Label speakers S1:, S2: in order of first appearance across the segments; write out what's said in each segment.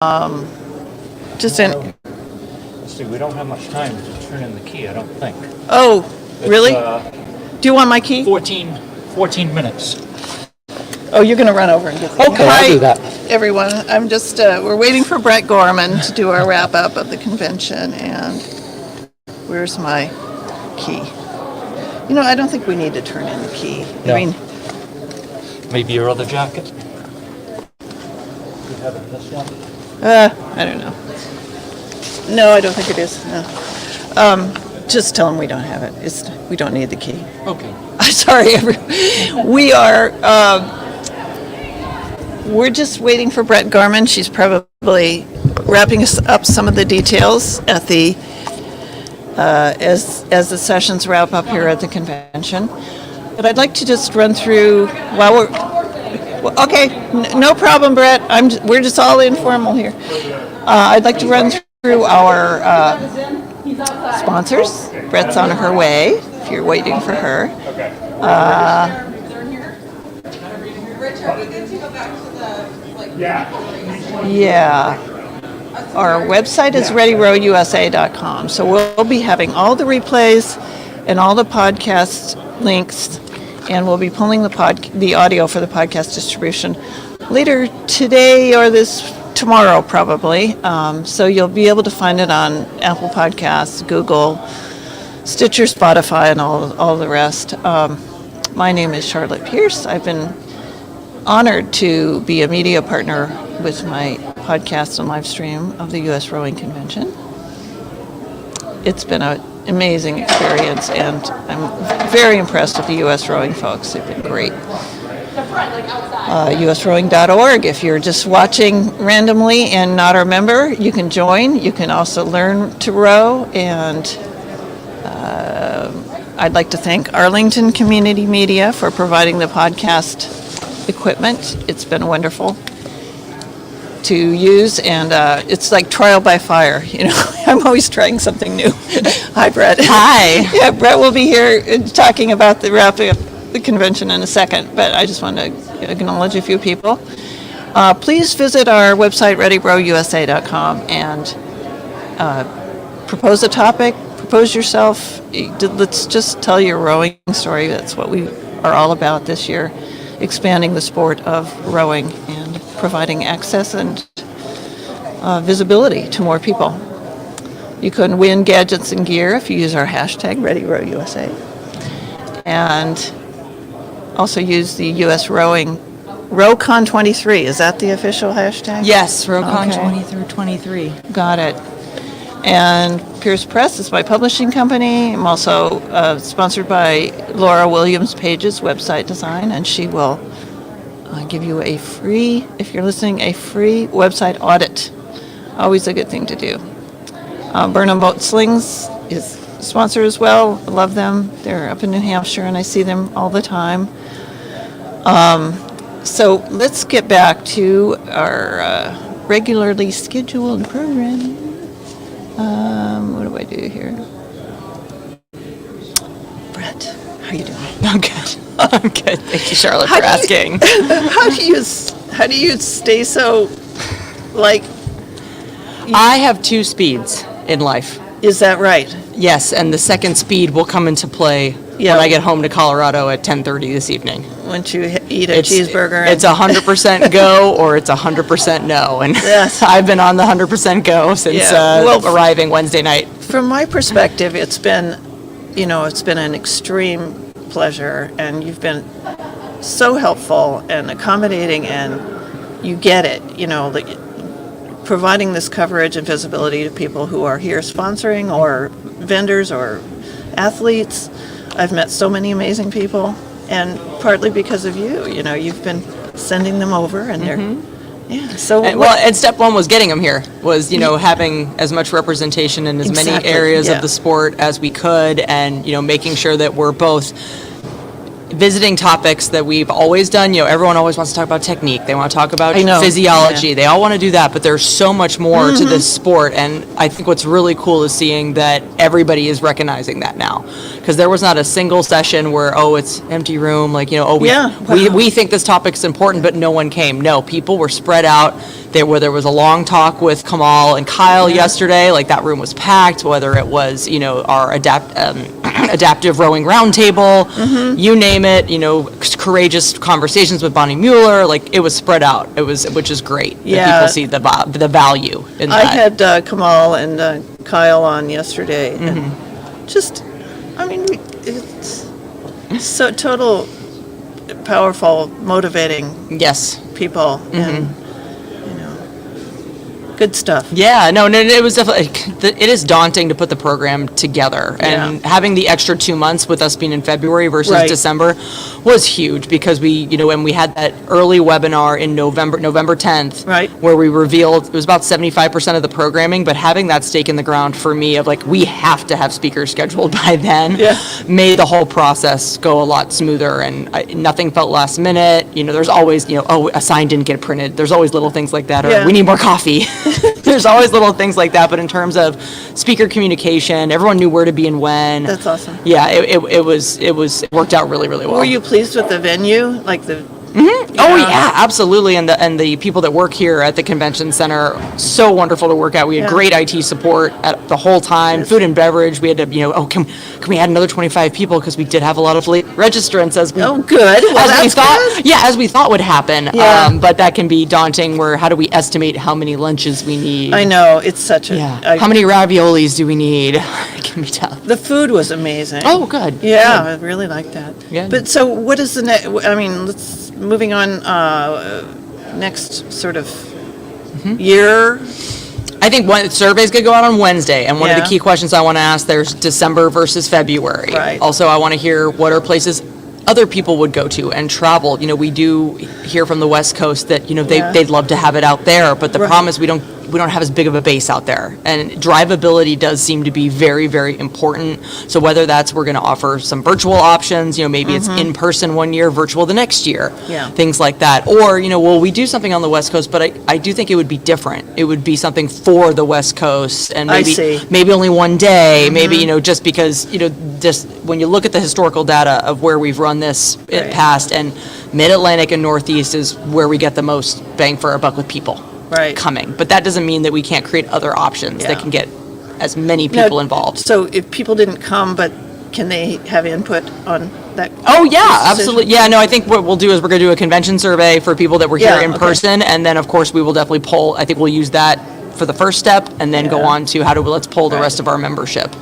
S1: Just in.
S2: Let's see, we don't have much time to turn in the key, I don't think.
S1: Oh, really?
S2: It's,
S1: Do you want my key?
S2: 14 minutes.
S1: Oh, you're going to run over and get the key.
S2: Okay, I'll do that.
S1: Everyone. I'm just, we're waiting for Brett Gorman to do our wrap up of the convention, and where's my key? You know, I don't think we need to turn in the key.
S2: No.
S1: I mean,
S2: Maybe your other jacket? You have it in this one?
S1: I don't know. No, I don't think it is. No. Just tell them we don't have it. We don't need the key.
S2: Okay.
S1: Sorry, we're just waiting for Brett Gorman. She's probably wrapping us up some of the details at the as the sessions wrap up here at the convention. But I'd like to just run through while okay, no problem, Brett. We're just all informal here. I'd like to run through our sponsors. Brett's on her way. If you're waiting for her. Yeah. Our website is readyrowusa.com. So we'll be having all the replays and all the podcast links, and we'll be pulling the audio for the podcast distribution later today or tomorrow probably. So you'll be able to find it on Apple Podcasts, Google, Stitcher, Spotify, and all the rest. My name is Charlotte Pierce. I've been honored to be a media partner with my podcast and live stream of the US Rowing Convention. It's been an amazing experience, and I'm very impressed with the US Rowing folks. They've been great. USRowing.org. If you're just watching randomly and not a member, you can join. You can also learn to row, and I'd like to thank Arlington Community Media for providing the podcast equipment. It's been wonderful to use, and it's like trial by fire. You know, I'm always trying something new. Hi, Brett.
S3: Hi.
S1: Yeah, Brett will be here talking about the wrapping up the convention in a second, but I just want to acknowledge a few people. Please visit our website, readyrowusa.com, and propose a topic, propose yourself. Let's just tell your rowing story. That's what we are all about this year, expanding the sport of rowing and providing access and visibility to more people. You can win gadgets and gear if you use our hashtag ReadyRowUSA. And also use the US Rowing RowCon23. Is that the official hashtag?
S3: Yes, RowCon23.
S1: Got it. And Pierce Press is my publishing company. I'm also sponsored by Laura Williams Page's website design, and she will give you a free, if you're listening, a free website audit. Always a good thing to do. Burnham Boat Slings is a sponsor as well. I love them. They're up in New Hampshire, and I see them all the time. So let's get back to our regularly scheduled programming. What do I do here? Brett, how you doing?
S3: I'm good. I'm good. Thank you, Charlotte, for asking.
S1: How do you stay so, like...
S3: I have two speeds in life.
S1: Is that right?
S3: Yes, and the second speed will come into play when I get home to Colorado at 10:30 this evening.
S1: Once you eat a cheeseburger.
S3: It's 100% go or it's 100% no. And
S1: yes.
S3: I've been on the 100% go since arriving Wednesday night.
S1: From my perspective, it's been an extreme pleasure, and you've been so helpful and accommodating, and you get it, providing this coverage and visibility to people who are here sponsoring or vendors or athletes. I've met so many amazing people, and partly because of you, you've been sending them over, and they're, So
S3: and step one was getting them here, was, having as much representation in as many areas of the sport as we could, and, making sure that we're both visiting topics that we've always done. Everyone always wants to talk about technique. They want to talk about physiology.
S1: Yeah.
S3: They all want to do that, but there's so much more to this sport. And I think what's really cool is seeing that everybody is recognizing that now. Because there was not a single session where, it's empty room, we think this topic's important, but no one came. No, people were spread out. There was a long talk with Kamal and Kyle yesterday. That room was packed, whether it was, our adaptive rowing roundtable, you name it, courageous conversations with Bonnie Mueller. It was spread out. Which is great.
S1: Yeah.
S3: That people see the value in that.
S1: I had Kamal and Kyle on yesterday, and it's so total powerful, motivating
S3: Yes.
S1: people, and good stuff.
S3: Yeah, no, it was definitely, it is daunting to put the program together. And having the extra 2 months with us being in February versus December was huge, because when we had that early webinar in November 10th, where we revealed, it was about 75% of the programming, but having that stake in the ground for me of we have to have speakers scheduled by then, made the whole process go a lot smoother, and nothing felt last minute. There's always, a sign didn't get printed. There's always little things like that, or we need more coffee. There's always little things like that, but in terms of speaker communication, everyone knew where to be and when.
S1: That's awesome.
S3: Yeah, it worked out really, really well.
S1: Were you pleased with the venue?
S3: Oh yeah, absolutely. And the people that work here at the convention center, so wonderful to work at. We had great IT support at the whole time. Food and beverage. We had to, can we add another 25 people, because we did have a lot of late registrants as we
S1: good. Well,
S3: as we thought.
S1: Good.
S3: Yeah, as we thought would happen.
S1: Yeah.
S3: But that can be daunting. Where how do we estimate how many lunches we need?
S1: I know, it's such a
S3: How many raviolis do we need? It can be tough.
S1: The food was amazing.
S3: Oh, good.
S1: Yeah, I really liked that.
S3: Yeah.
S1: But so what is the next, let's, moving on, next sort of year?
S3: I think surveys could go out on Wednesday, and one of the
S1: Yeah.
S3: key questions I want to ask, there's December versus February.
S1: Right.
S3: Also, I want to hear what are places other people would go to and travel. We do hear from the West Coast that, they'd love to have it out there, but the problem is we don't have as big of a base out there, and drivability does seem to be very, very important. So whether that's, we're going to offer some virtual options, maybe it's in person one year, virtual the next year, things like that. Or, will we do something on the West Coast, but I do think it would be different. It would be something for the West Coast, and maybe only one day, maybe, just because, just when you look at the historical data of where we've run this in past, and Mid-Atlantic and Northeast is where we get the most bang for our buck with people coming. But that doesn't mean that we can't create other options that can get as many people involved.
S1: So if people didn't come, but can they have input on that?
S3: Oh, yeah, absolutely. Yeah, no, I think what we'll do is we're going to do a convention survey for people that were here in person, and then, of course, we will definitely poll. I think we'll use that for the first step, and then go on to let's poll the rest of our membership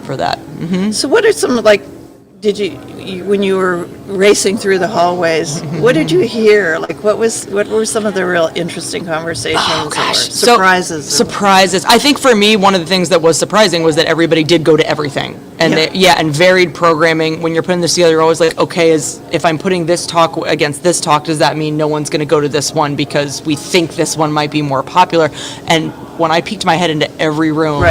S3: for that.
S1: So what are some, did you when you were racing through the hallways, what did you hear? What were some of the real interesting conversations or surprises?
S3: Surprises. I think for me, one of the things that was surprising was that everybody did go to everything. And and varied programming. When you're putting this together, you're always like, okay, if I'm putting this talk against this talk, does that mean no one's going to go to this one because we think this one might be more popular? And when I peeked my head into every room,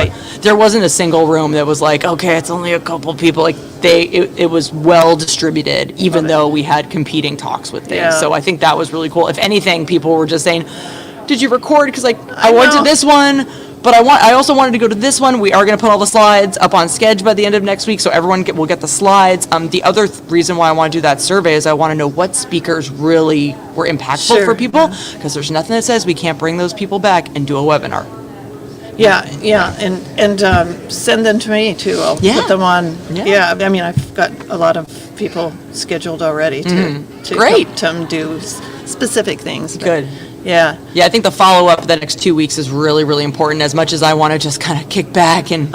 S3: there wasn't a single room that was like, okay, it's only a couple people. It was well distributed, even though we had competing talks with things. So I think that was really cool. If anything, people were just saying, did you record? Because I went to this one, but I also wanted to go to this one. We are going to put all the slides up on Sketch by the end of next week, so everyone will get the slides. The other reason why I want to do that survey is I want to know what speakers really were impactful for people, because there's nothing that says we can't bring those people back and do a webinar.
S1: And send them to me too. I'll put them on. I've got a lot of people scheduled already to come do specific things.
S3: Good.
S1: Yeah.
S3: Yeah, I think the follow-up the next 2 weeks is really, really important, as much as I want to just kind of kick back and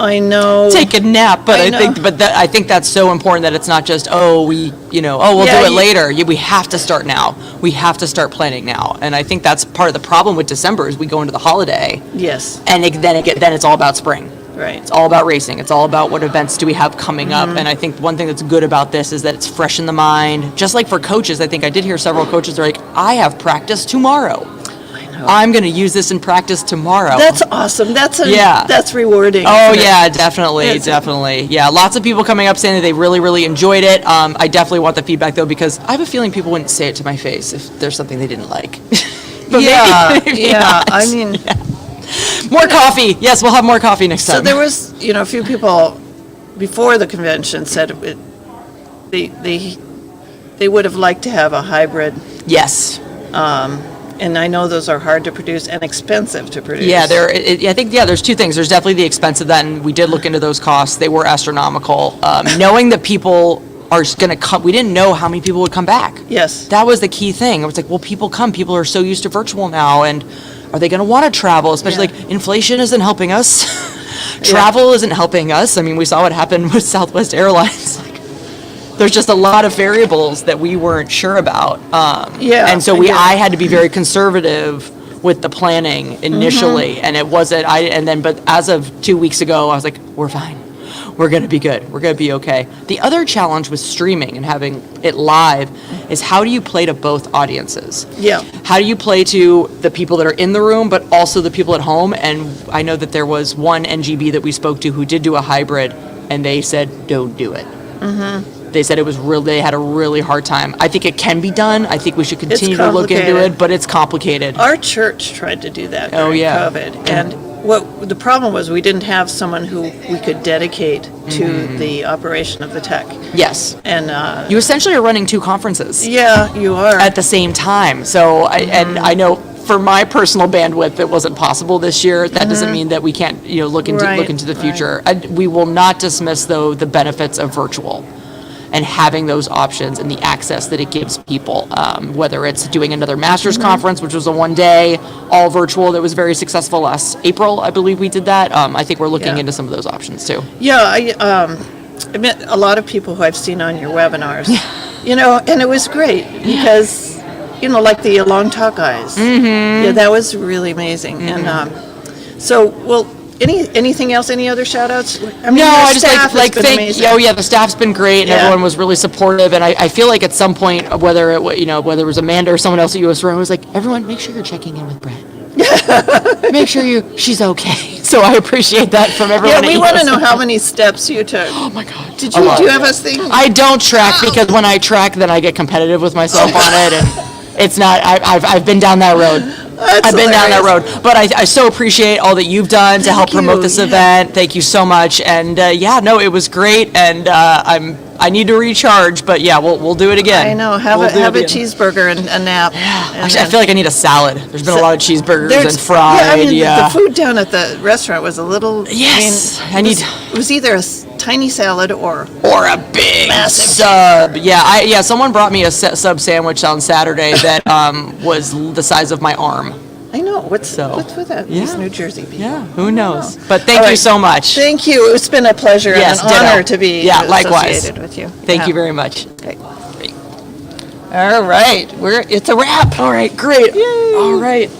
S3: take a nap. But I think that's so important that it's not just, we'll do it later. We have to start now. We have to start planning now. And I think that's part of the problem with December is we go into the holiday.
S1: Yes.
S3: And then it's all about spring.
S1: Right.
S3: It's all about racing. It's all about what events do we have coming up. And I think one thing that's good about this is that it's fresh in the mind. Just like for coaches, I think I did hear several coaches are like, I have practice tomorrow. I'm going to use this in practice tomorrow.
S1: That's awesome. That's
S3: Yeah.
S1: That's rewarding.
S3: Oh
S1: isn't it?
S3: yeah, definitely,
S1: It's-
S3: definitely. Yeah, lots of people coming up saying that they really, really enjoyed it. I definitely want the feedback though, because I have a feeling people wouldn't say it to my face if there's something they didn't like. But
S1: Yeah,
S3: maybe
S1: yeah.
S3: not.
S1: I mean,
S3: More coffee. Yes, we'll have more coffee next time.
S1: so there was, a few people before the convention said they would have liked to have a hybrid,
S3: Yes.
S1: and I know those are hard to produce and expensive to produce.
S3: Yeah, I think there's two things. There's definitely the expense of that, and we did look into those costs. They were astronomical. Knowing that people are going to come, we didn't know how many people would come back.
S1: Yes.
S3: That was the key thing. I was like, well, people come. People are so used to virtual now, and are they going to want to travel? Especially
S1: Yeah.
S3: like inflation isn't helping us. Travel isn't helping us. I mean, we saw what happened with Southwest Airlines. There's just a lot of variables that we weren't sure about.
S1: Yeah,
S3: And so
S1: I get it.
S3: I had to be very conservative with the planning initially,
S1: Mm-hmm.
S3: and it wasn't, but as of 2 weeks ago, I was like, we're fine. We're going to be good. We're going to be okay. The other challenge with streaming and having it live is how do you play to both audiences?
S1: Yeah.
S3: How do you play to the people that are in the room, but also the people at home? And I know that there was one NGB that we spoke to who did do a hybrid, and they said, don't do it. They said they had a really hard time. I think it can be done. I think we should continue to look into
S1: complicated.
S3: it, but it's complicated.
S1: Our church tried to do that
S3: Oh,
S1: during
S3: yeah.
S1: COVID, and what the problem was, we didn't have someone who we could dedicate to
S3: Mm-hmm.
S1: the operation of the tech.
S3: Yes.
S1: And
S3: You essentially are running two conferences
S1: yeah, you are.
S3: at the same time. So, I know for my personal bandwidth, it wasn't possible this year. That doesn't mean that we can't, look into
S1: Right,
S3: the future. We will not dismiss, though, the benefits of virtual and having those options and the access that it gives people, whether it's doing another master's conference, which was a one-day, all virtual, that was very successful last April, I believe we did that. I think we're looking
S1: Yeah.
S3: into some of those options, too.
S1: Yeah, I met a lot of people who I've seen on your webinars, and it was great because, like the Long Talk guys. Mm-hmm. Yeah, that was really amazing. And anything else? Any other shout outs? I mean,
S3: No,
S1: your
S3: I just
S1: staff has
S3: like
S1: been
S3: thank.
S1: amazing.
S3: Oh yeah, the staff's been great, and
S1: Yeah.
S3: everyone was really supportive. And I feel like at some point, whether it whether it was Amanda or someone else at USRowing, was like, everyone, make sure you're checking in with Brett. Make sure she's okay. So I appreciate that from everyone.
S1: Yeah, we
S3: at
S1: want to
S3: USRowing.
S1: know how many steps you took.
S3: Oh my God.
S1: Did
S3: A
S1: you
S3: lot.
S1: do you have a thing?
S3: I don't track because when I track, then I get competitive with myself on it, and it's not. I've been down that road.
S1: That's
S3: I've been down that
S1: hilarious.
S3: road, but I so appreciate all that you've done to help
S1: Thank
S3: promote
S1: you,
S3: this
S1: yeah.
S3: event. Thank you so much, and it was great, and I need to recharge, but yeah, we'll do it again.
S1: I know. Have
S3: We'll do
S1: a
S3: it again.
S1: cheeseburger and a nap. And
S3: Actually, I
S1: then-
S3: feel like I need a salad. There's been a lot of cheeseburgers
S1: There's-
S3: and fried.
S1: Yeah, I mean,
S3: Yeah,
S1: the food down at the restaurant was a little.
S3: Yes,
S1: I mean, it was either a tiny salad or.
S3: or a big
S1: Massive.
S3: sub. Yeah, someone brought me a sub sandwich on Saturday that was the size of my arm.
S1: I know. What's
S3: So,
S1: with that? These
S3: yeah.
S1: New Jersey people.
S3: Yeah, who knows? But thank
S1: All
S3: you
S1: right.
S3: so much.
S1: Thank you. It's been a pleasure
S3: Yes,
S1: and an
S3: ditto.
S1: honor to be
S3: Yeah, likewise.
S1: associated with you.
S3: Thank
S1: Yeah.
S3: you very much.
S1: Okay. All right. It's a wrap.
S3: All right, great. All right.